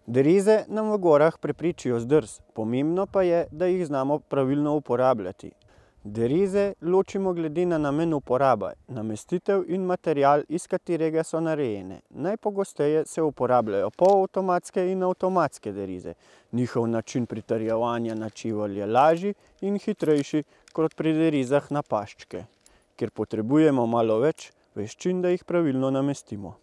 Derize nam v gorah preprečijo zdrs, pomembno pa je, da jih znamo pravilno uporabljati. Derize ločimo glede na namen uporabe, namestitev in material, iz katerega so narejene. Najpogosteje se uporabljajo polavtomatske in avtomatske derize. Njihov način pritrjevanja na čevelj je lažji in hitrejši kot pri derizah na paščke, ker potrebujemo malo več veščin, da jih pravilno namestimo.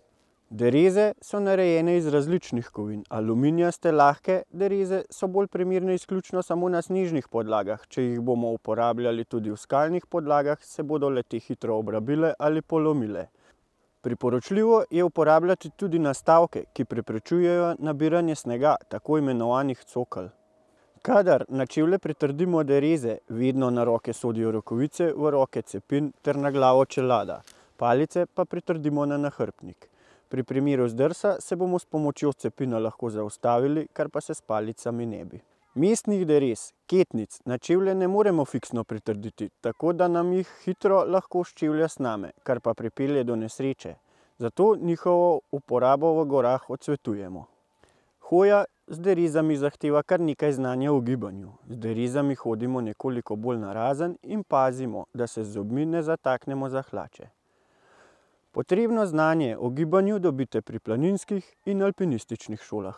Derize so narejene iz različnih kovin. Aluminijaste lahke derize so bolj primerne izključno samo na snežnih podlagah. Če jih bomo uporabljali tudi v skalnih podlagah, se bodo le-te hitro obrabile ali polomile. Priporočljivo je uporabljati tudi nastavke, ki preprečujejo nabiranje snega, tako imenovanih cokel. Kadar na čevlje pritrdimo derize, vedno na roke sodijo rokavice, v roke cepin ter na glavo čelada. Palice pa pritrdimo na nahrbtnik. Pri primeru zdrsa se bomo s pomočjo cepina lahko zaustavili, kar pa se s palicami ne bi. Mestnih deriz, ketnic, na čevlje ne moremo fiksno pritrditi, tako da nam jih hitro lahko s čevlja sname, kar pa pripelje do nesreče. Zato njihovo uporabo v gorah odsvetujemo. Hoja z derizami zahteva kar nekaj znanja o gibanju. Z derizami hodimo nekoliko bolj narazen in pazimo, da se z zobmi ne zataknemo za hlače. Potrebno znanje o gibanju dobite pri planinskih in alpinističnih šolah.